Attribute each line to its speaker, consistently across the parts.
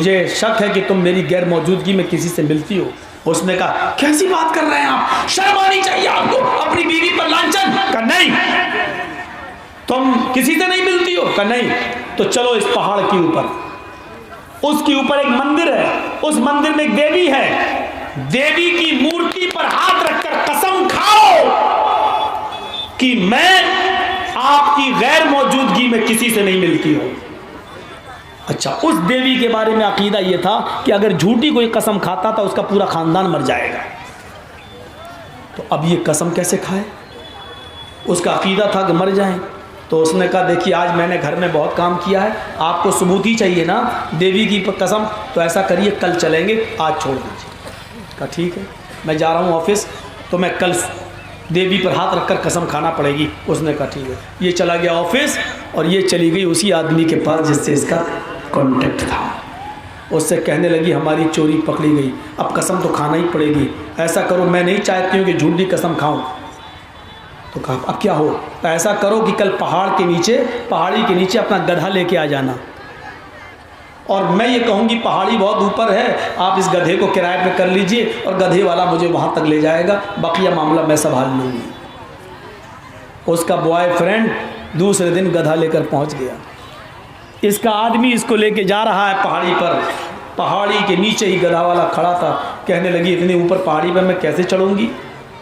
Speaker 1: मुझे शक है कि तुम मेरी गैर मौजूदगी में किसी से मिलती हो। उसने कहा कैसी बात कर रहे हैं आप, शर्म आनी चाहिए आपको, अपनी बीवी पर लांछन। कहा नहीं, तुम किसी से नहीं मिलती हो। कहा नहीं। तो चलो इस पहाड़ के ऊपर, उसके ऊपर एक मंदिर है, उस मंदिर में एक देवी है, देवी की मूर्ति पर हाथ रखकर कसम खाओ कि मैं आपकी गैर मौजूदगी में किसी से नहीं मिलती हूं। अच्छा, उस देवी के बारे में अकीदा यह था कि अगर झूठी कोई कसम खाता था उसका पूरा खानदान मर जाएगा। तो अब ये कसम कैसे खाए? उसका अकीदा था कि मर जाएं। तो उसने कहा देखिए आज मैंने घर में बहुत काम किया है, आपको सबूत ही चाहिए ना देवी की कसम, तो ऐसा करिए कल चलेंगे, आज छोड़ दीजिए। कहा ठीक है, मैं जा रहा हूँ ऑफिस, तो मैं कल देवी पर हाथ रखकर कसम खाना पड़ेगी। उसने कहा ठीक है। ये चला गया ऑफिस और ये चली गई उसी आदमी के पास जिससे इसका कॉन्टेक्ट था। उससे कहने लगी हमारी चोरी पकड़ी गई, अब कसम तो खाना ही पड़ेगी, ऐसा करो, मैं नहीं चाहती हूँ कि झूठी कसम खाऊं। तो कहा अब क्या हो? तो ऐसा करो कि कल पहाड़ी के नीचे अपना गधा लेके आ जाना, और मैं ये कहूँगी पहाड़ी बहुत ऊपर है, आप इस गधे को किराए पे कर लीजिए और गधे वाला मुझे वहाँ तक ले जाएगा, बाकी मामला मैं संभाल लूँगी। उसका बॉयफ्रेंड दूसरे दिन गधा लेकर पहुँच गया। इसका आदमी इसको लेके जा रहा है पहाड़ी पर, पहाड़ी के नीचे ही गधा वाला खड़ा था। कहने लगी इतनी ऊपर पहाड़ी पर मैं कैसे चढ़ूँगी,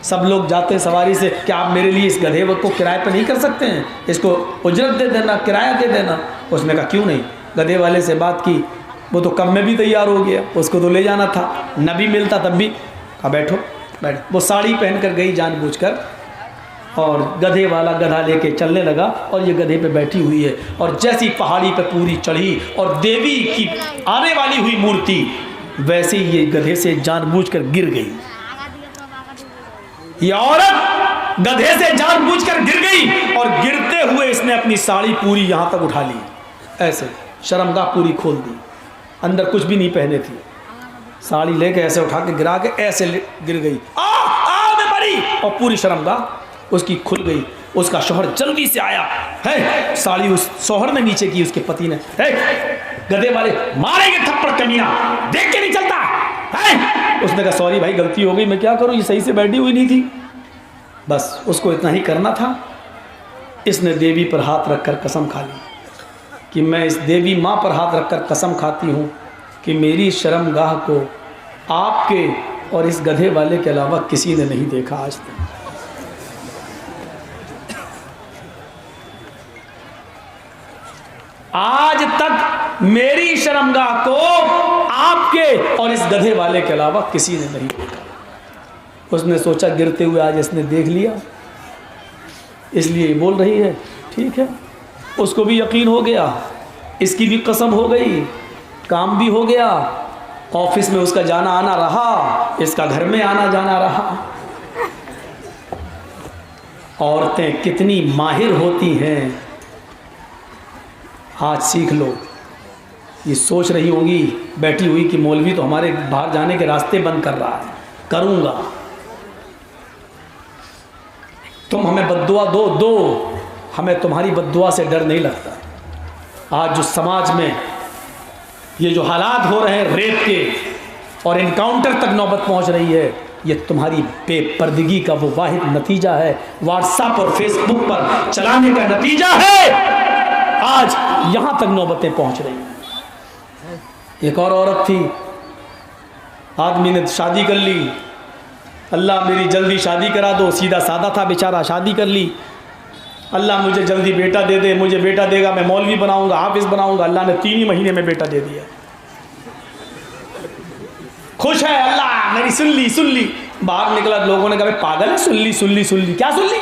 Speaker 1: सब लोग जाते हैं सवारी से, क्या आप मेरे लिए इस गधे को किराए पर नहीं कर सकते हैं, इसको उजरत दे देना, किराया दे देना। उसने कहा क्यों नहीं। गधे वाले से बात की, वो तो कम में भी तैयार हो गया, उसको तो ले जाना था, न भी मिलता तब भी। कहा बैठो बैठो। वो साड़ी पहनकर गई जानबूझकर, और गधे वाला गधा लेके चलने लगा, और ये गधे पे बैठी हुई है। और जैसी पहाड़ी पे पूरी चढ़ी और देवी की आने वाली हुई मूर्ति, वैसे ही ये गधे से जानबूझकर गिर गई। ये औरत गधे से जानबूझकर गिर गई, और गिरते हुए इसने अपनी साड़ी पूरी यहाँ तक उठा ली, ऐसे शर्मगाह पूरी खोल दी, अंदर कुछ भी नहीं पहने थी, साड़ी लेके ऐसे उठा के गिरा के ऐसे गिर गई, आ मैं मरी, और पूरी शर्मगाह उसकी खुल गई। उसका शौहर जल्दी से आया है, साड़ी उस शौहर ने नीचे की, उसके पति ने, गधे वाले मारेंगे थप्पड़ कमीना, देख के नहीं चलता है। उसने कहा सॉरी भाई गलती हो गई, मैं क्या करूं, ये सही से बैठी हुई नहीं थी। बस उसको इतना ही करना था। इसने देवी पर हाथ रखकर कसम खा ली कि मैं इस देवी माँ पर हाथ रखकर कसम खाती हूँ कि मेरी शर्मगाह को आपके और इस गधे वाले के अलावा किसी ने नहीं देखा आज तक। आज तक मेरी शर्मगाह को आपके और इस गधे वाले के अलावा किसी ने नहीं देखा। उसने सोचा गिरते हुए आज इसने देख लिया, इसलिए बोल रही है, ठीक है। उसको भी यकीन हो गया, इसकी भी कसम हो गई, काम भी हो गया, ऑफिस में उसका जाना आना रहा, इसका घर में आना जाना रहा। औरतें कितनी माहिर होती हैं आज सीख लो। ये सोच रही होंगी बैठी हुई कि मौलवी तो हमारे बाहर जाने के रास्ते बंद कर रहा है, करूँगा, तुम हमें बद्दुआ दो, हमें तुम्हारी बद्दुआ से डर नहीं लगता। आज जो समाज में ये जो हालात हो रहे हैं रेप के और इनकाउंटर तक नौबत पहुंच रही है, ये तुम्हारी बेपर्दगी का वो वाहिद नतीजा है, व्हाट्सएप और फेसबुक पर चलाने का नतीजा है। आज यहां तक नौबतें पहुंच रही हैं। एक और औरत थी, आदमी ने शादी कर ली, अल्लाह मेरी जल्दी शादी करा दो, सीधा सादा था बेचारा, शादी कर ली, अल्लाह मुझे जल्दी बेटा दे दे, मुझे बेटा देगा मैं मौलवी बनाऊंगा, हाफिज बनाऊंगा। अल्लाह ने 3 ही महीने में बेटा दे दिया। खुश है अल्लाह मेरी, सुन ली। बाहर निकला, लोगों ने कहा पागल है, सुन ली, क्या सुन ली?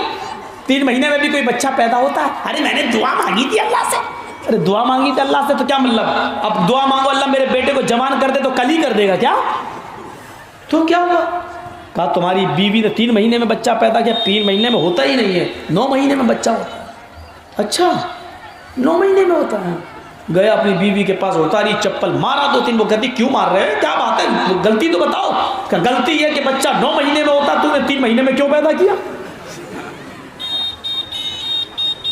Speaker 1: 3 महीने में भी कोई बच्चा पैदा होता है? अरे मैंने दुआ मांगी थी अल्लाह से। अरे दुआ मांगी थी अल्लाह से तो क्या मतलब? अब दुआ मांगो अल्लाह मेरे बेटे को जवान कर दे तो कल ही कर देगा क्या? तो क्या हुआ? कहा तुम्हारी बीवी ने 3 महीने में बच्चा पैदा किया। 3 महीने में होता ही नहीं है, 9 महीने में बच्चा होता है। अच्छा 9 महीने में होता है। गया अपनी बीवी के पास, उतारी चप्पल, मारा 2-3। वो कहती क्यों मार रहे हैं, क्या बात है, गलती तो बताओ। क्या गलती है कि बच्चा 9 महीने में होता, तूने 3 महीने में क्यों पैदा किया?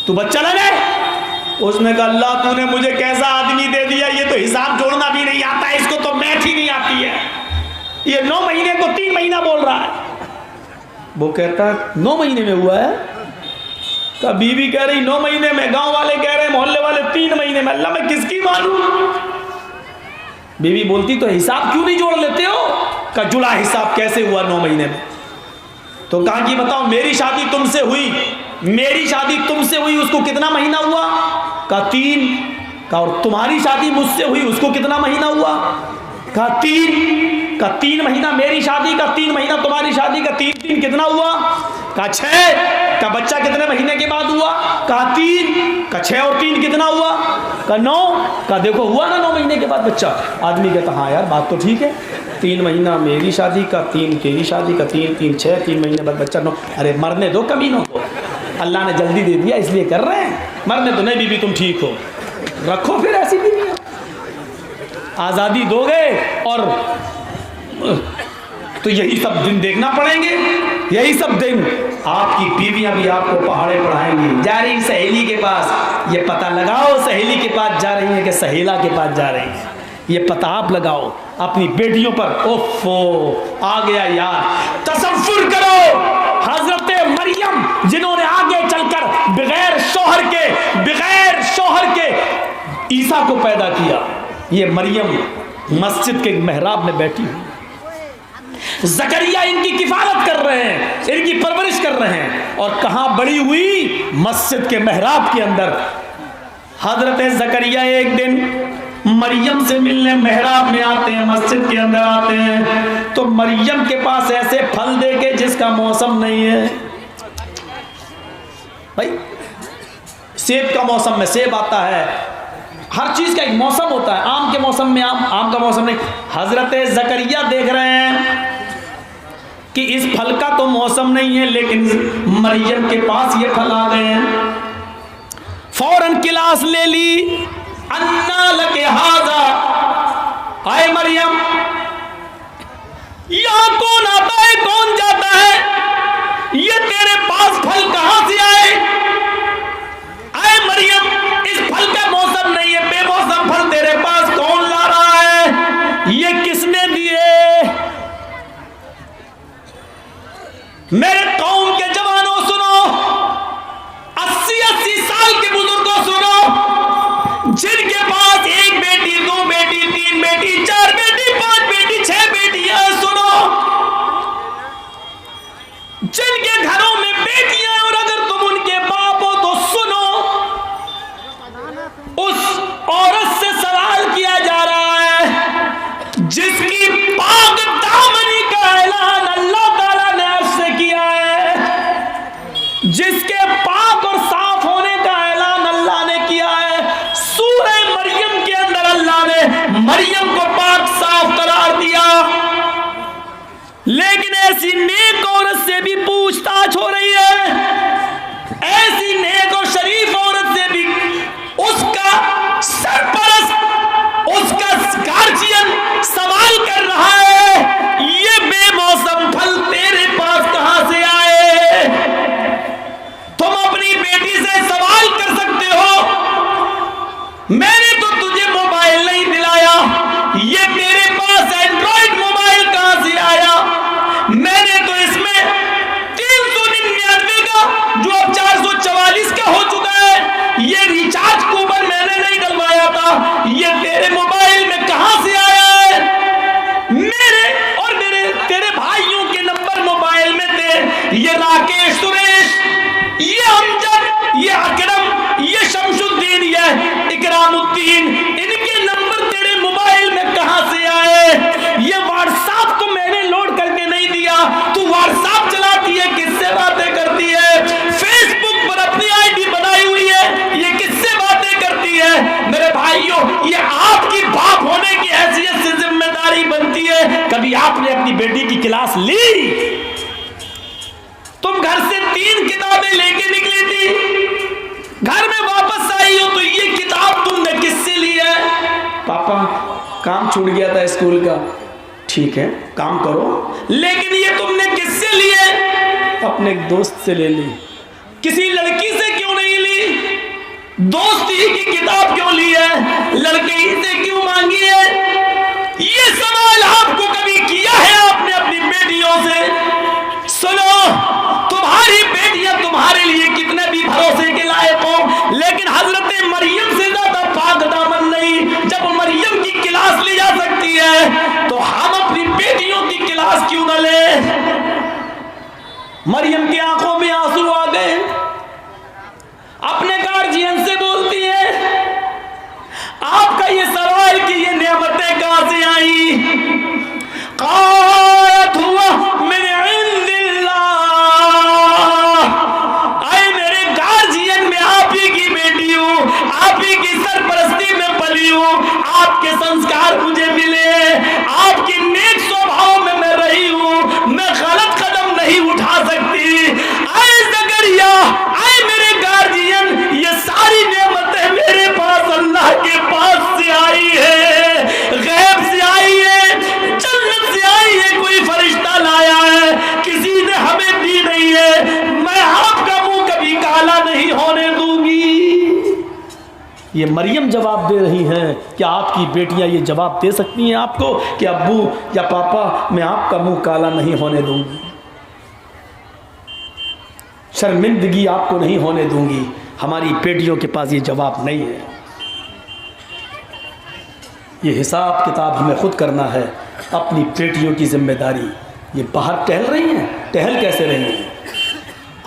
Speaker 1: तू बच्चा लगे उसने कहा अल्लाह तूने मुझे कैसा आदमी दे दिया, ये तो हिसाब जोड़ना भी नहीं आता है, इसको तो मैथ ही नहीं आती है, ये 9 महीने को 3 महीना बोल रहा है। वो कहता 9 महीने में हुआ है? का बीवी कह रही 9 महीने में, गांव वाले कह रहे, मोहल्ले वाले 3 महीने में, अल्लाह मैं किसकी मानूं? बीवी बोलती तो हिसाब क्यों नहीं जोड़ लेते हो? का जुड़ा हिसाब कैसे हुआ 9 महीने में? तो कहा कि बताओ मेरी शादी तुमसे हुई, मेरी शादी तुमसे हुई, उसको कितना महीना हुआ? का 3। का और तुम्हारी शादी मुझसे हुई, उसको कितना महीना हुआ? का 3। का 3 महीना मेरी शादी का, 3 महीना तुम्हारी शादी का, 3 कितना हुआ? का 6। का बच्चा कितने महीने के बाद हुआ? का 3। का 6 और 3 कितना हुआ? का 9। का देखो हुआ ना 9 महीने के बाद बच्चा। आदमी कहता हाँ यार बात तो ठीक है, 3 महीना मेरी शादी का, 3 तेरी शादी का, 3 3 6, 3 महीने बाद बच्चा 9। अरे मरने दो कमीनों को, अल्लाह ने जल्दी दे दिया इसलिए कर रहे हैं, मरने तो नहीं बीबी तुम ठीक हो, रखो फिर ऐसी बीवी, आज़ादी दोगे और तो यही सब दिन देखना पड़ेंगे, यही सब दिन आपकी बीवियां भी आपको पहाड़े पढ़ाएंगी। जा रही सहेली के पास, ये पता लगाओ सहेली के पास जा रही है कि सहेला के पास जा रही है, ये पता आप लगाओ अपनी बेटियों पर। ओफो आ गया यार, तसव्वुर करो हजरत मरियम जिन्होंने आगे चलकर बगैर शौहर के ईसा को पैदा किया, ये मरियम मस्जिद के मेहराब में बैठी हुई, जकरिया इनकी किफालत कर रहे हैं, इनकी परवरिश कर रहे हैं, और कहां बड़ी हुई? मस्जिद के मेहराब के अंदर। हजरत जकरिया एक दिन मरियम से मिलने मेहराब में आते हैं, मस्जिद के अंदर आते हैं, तो मरियम के पास ऐसे फल देके जिसका मौसम नहीं है। भाई सेब का मौसम में सेब आता है, हर चीज का एक मौसम होता है, आम के मौसम में आम का मौसम नहीं। हजरत जकरिया देख रहे हैं कि इस फल का तो मौसम नहीं है, लेकिन मरियम के पास ये फल आ गए हैं। फौरन क्लास ले ली, अन्ना लके हाजा, आए मरियम यहां कौन आता है कौन जाता है, ये तेरे पास फल कहां से आए? आए मरियम इस फल का मौसम नहीं है, बेमौसम फल तेरे पास कौन ला रहा है, ये किसने दिए? मेरे कौम के जवानों सुनो, 80-80 साल के बुजुर्गों सुनो, जिनके पास 1 बेटी 2 बेटी 3 बेटी 4 बेटी 5 बेटी 6 बेटियां, सुनो, जिनके घरों में बेटियां, और अगर तुम उनके बाप हो तो सुनो, उस औरत से सवाल किया जा रहा है जिसकी पाक दामनी का ऐलान अल्लाह ताला ने आपसे किया है, जिसके पाक और साफ होने का ऐलान अल्लाह ने किया है। सूरह मरियम के अंदर अल्लाह ने मरियम को पाक साफ करार दिया, लेकिन ऐसी नेक औरत से भी पूछताछ हो रही है, ऐसी नेक और शरीफ औरत से भी उसका सरपरस्त, उसका गार्जियन सवाल कर रहा है, ये बेमौसम फल तेरे पास कहां से आए? तुम अपनी बेटी से सवाल कर सकते हो, मैंने तो तुझे मोबाइल नहीं दिलाया, ये तेरे पास एंड्रॉइड मोबाइल कहां से आया? मैंने तो इसमें 399 का जो अब 444 का हो चुका है, ये रिचार्ज कूपन मैंने नहीं डलवाया था, ये तेरे मोबाइल में कहां से आया है? मेरे और तेरे भाइयों के नंबर मोबाइल में थे, ये राकेश, सुरेश, ये अमजद, ये अकरम, ये शमशुद्दीन, ये इकरामुद्दीन, इनके नंबर तेरे मोबाइल में कहां से आए? ये व्हाट्सएप को मैंने लोड करके नहीं दिया, तू व्हाट्सएप चलाती है, किससे बातें करती है? फेसबुक पर अपनी आईडी बनाई हुई है, ये किससे बातें करती है? मेरे भाइयों, ये आपकी बाप होने की हैसियत से जिम्मेदारी बनती है, कभी आपने अपनी बेटी की क्लास ली? तुम घर से 3 किताबें लेके निकली थी, घर में वापस आई हो तो ये किताब तुमने किससे ली है? पापा काम छूट गया था स्कूल का। ठीक है काम करो, लेकिन ये तुमने किससे ली है? अपने एक दोस्त से ले ली। किसी लड़की से क्यों नहीं ली? दोस्ती की किताब क्यों ली है, लड़के से क्यों मांगी है? ये सवाल आपको कभी किया है आपने अपनी बेटियों से? सुनो, तुम्हारी बेटियां तुम्हारे लिए कितने भी भरोसे के लायक हो, लेकिन हजरत मरियम से ज्यादा पाक दामन नहीं। जब मरियम की क्लास ली जा सकती है तो हम अपनी बेटियों की क्लास क्यों न ले? मरियम की आंखों में आंसू आ गए, अपने गार्जियन से बोलती है, आपका ये सवाल कि ये नेमतें कहां से आई? क़ालत हुवा मिन इंदिल्लाह। आए मेरे गार्जियन, में आप ही की बेटी हूं, आप ही की सरपरस्ती में पली हूं, आपके संस्कार मुझे मिले, आपकी नेक स्वभाव में मैं रही हूं, मैं गलत कदम नहीं उठा सकती। आए ज़करिया, आए मेरे गार्जियन, ये सारी नेमतें मेरे पास अल्लाह के पास से आई है, गैब से आई है, जन्नत से आई है, कोई फरिश्ता लाया है, किसी ने हमें दी नहीं है। मैं आपका मुंह कभी काला नहीं होने दूंगी। ये मरियम जवाब दे रही हैं। क्या आपकी बेटियां ये जवाब दे सकती हैं आपको कि अब्बू या पापा, मैं आपका मुंह काला नहीं होने दूंगी, शर्मिंदगी आपको नहीं होने दूंगी? हमारी बेटियों के पास ये जवाब नहीं है। ये हिसाब किताब हमें खुद करना है, अपनी बेटियों की जिम्मेदारी। ये बाहर टहल रही हैं, टहल कैसे रही हैं?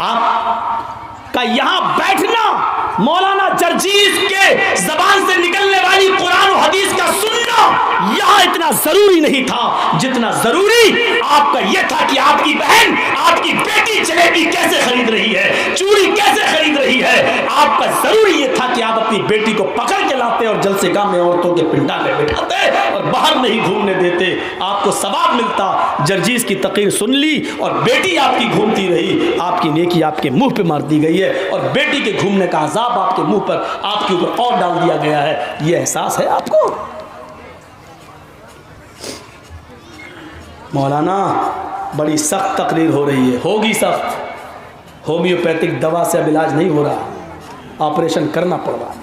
Speaker 1: आपका यहाँ बैठना मौलाना जर्जीस के जबान से निकलने वाली कुरान और हदीस का सुनना यहाँ इतना जरूरी नहीं था जितना जरूरी आपका यह था कि आपकी बहन, आपकी बेटी जलेबी कैसे खरीद रही है, चूड़ी कैसे खरीद रही है। आपका जरूरी यह था कि आप अपनी बेटी को पकड़ के लाते और जलसेगाह में औरतों के पिंडा में बिठाते और बाहर नहीं घूमने देते, आपको सवाब मिलता। जर्जीस की तकरीर सुन ली और बेटी आपकी घूमती रही, आपकी नेकी आपके मुंह पे मार दी गई है और बेटी के घूमने का अजाब आपके मुंह पर, आपके ऊपर और डाल दिया गया है। यह एहसास है आपको? मौलाना बड़ी सख्त तकरीर हो रही है, होगी सख्त। होम्योपैथिक दवा से अब इलाज नहीं हो रहा, ऑपरेशन करना पड़ रहा है,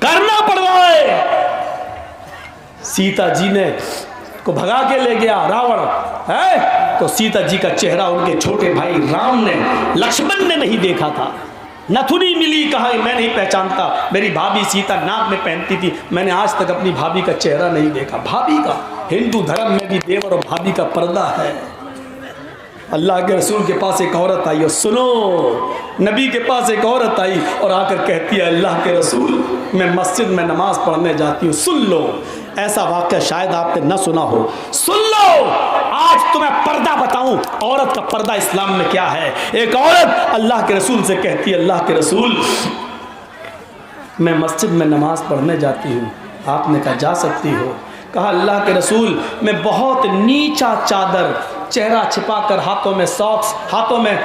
Speaker 1: करना पड़ रहा है। सीता जी ने को भगा के ले गया रावण है, तो सीता जी का चेहरा उनके छोटे भाई राम ने, लक्ष्मण ने नहीं देखा था। नथुनी मिली, कहा मैं नहीं पहचानता, मेरी भाभी सीता नाक में पहनती थी, मैंने आज तक अपनी भाभी का चेहरा नहीं देखा। भाभी का, हिंदू धर्म में भी देवर और भाभी का पर्दा है। अल्लाह के रसूल के पास एक औरत आई, और सुनो, नबी के पास एक औरत आई और आकर कहती है, अल्लाह के रसूल मैं मस्जिद में नमाज पढ़ने जाती हूँ। सुन लो, ऐसा वाक़या शायद आपने न सुना हो, सुन लो, आज तुम्हें पर्दा बताऊं, औरत का पर्दा इस्लाम में क्या है। एक औरत अल्लाह के रसूल से कहती है, अल्लाह के रसूल मैं मस्जिद में नमाज पढ़ने जाती हूँ। आपने कहा जा सकती हो। कहा अल्लाह के रसूल मैं बहुत नीचा चादर, चेहरा छिपाकर, हाथों में सॉक्स, हाथों में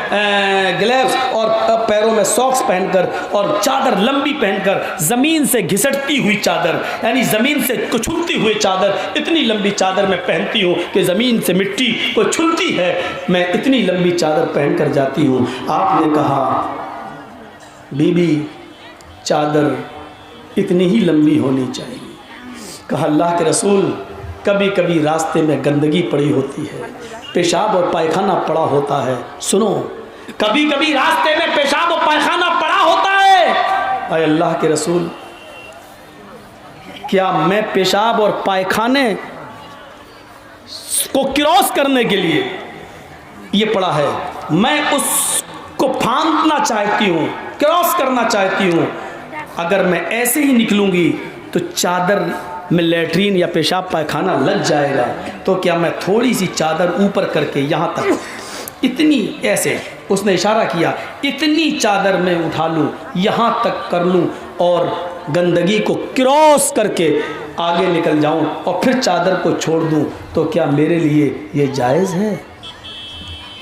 Speaker 1: ग्लव्स और पैरों में सॉक्स पहनकर और चादर लंबी पहनकर, ज़मीन से घिसटती हुई चादर, यानी ज़मीन से कुछुलती हुई चादर, इतनी लंबी चादर मैं पहनती हूँ कि ज़मीन से मिट्टी को छुलती है, मैं इतनी लंबी चादर पहनकर जाती हूँ। आपने कहा बीबी चादर इतनी ही लंबी होनी चाहिए। कहा अल्लाह के रसूल कभी कभी रास्ते में गंदगी पड़ी होती है, पेशाब और पायखाना पड़ा होता है। सुनो, कभी कभी रास्ते में पेशाब और पायखाना पड़ा होता है। अरे अल्लाह के रसूल क्या मैं पेशाब और पायखाने को क्रॉस करने के लिए ये पड़ा है, मैं उसको फांदना चाहती हूँ, क्रॉस करना चाहती हूँ। अगर मैं ऐसे ही निकलूँगी तो चादर में लैट्रीन या पेशाब पायखाना लग जाएगा, तो क्या मैं थोड़ी सी चादर ऊपर करके यहाँ तक, इतनी, ऐसे उसने इशारा किया, इतनी चादर मैं उठा लूँ, यहाँ तक कर लूँ और गंदगी को क्रॉस करके आगे निकल जाऊँ और फिर चादर को छोड़ दूँ, तो क्या मेरे लिए ये जायज़ है?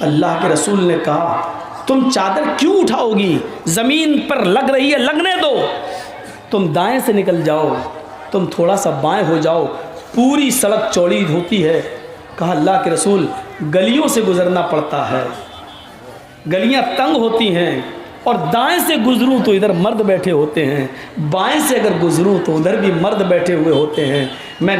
Speaker 1: अल्लाह के रसूल ने कहा तुम चादर क्यों उठाओगी, ज़मीन पर लग रही है, लगने दो, तुम दाएं से निकल जाओ, तुम थोड़ा सा बाएं हो जाओ, पूरी सड़क चौड़ी होती है। कहा अल्लाह के रसूल गलियों से गुजरना पड़ता है, गलियां तंग होती हैं, और दाएं से गुजरूं तो इधर मर्द बैठे होते हैं, बाएं से अगर गुजरूं तो उधर भी मर्द बैठे हुए होते हैं। मैं